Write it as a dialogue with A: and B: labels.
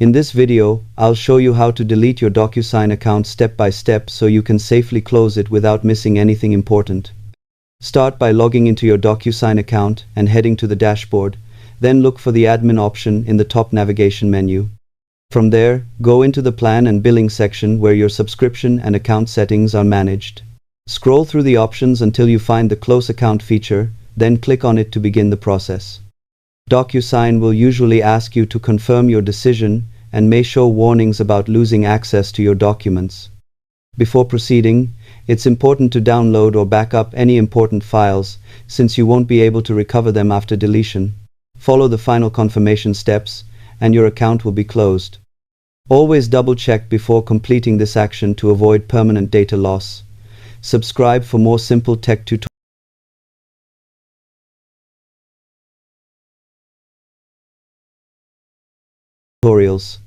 A: In this video, I'll show you how to delete your Docusign account step by step so you can safely close it without missing anything important. Start by logging into your Docusign account and heading to the dashboard, then look for the admin option in the top navigation menu. From there, go into the plan and billing section where your subscription and account settings are managed. Scroll through the options until you find the Close Account feature, then click on it to begin the process. Docusign will usually ask you to confirm your decision and may show warnings about losing access to your documents. Before proceeding, it's important to download or back up any important files, since you won't be able to recover them after deletion. Follow the final confirmation steps, and your account will be closed. Always double-check before completing this action to avoid permanent data loss. Subscribe for more simple tech tutorials.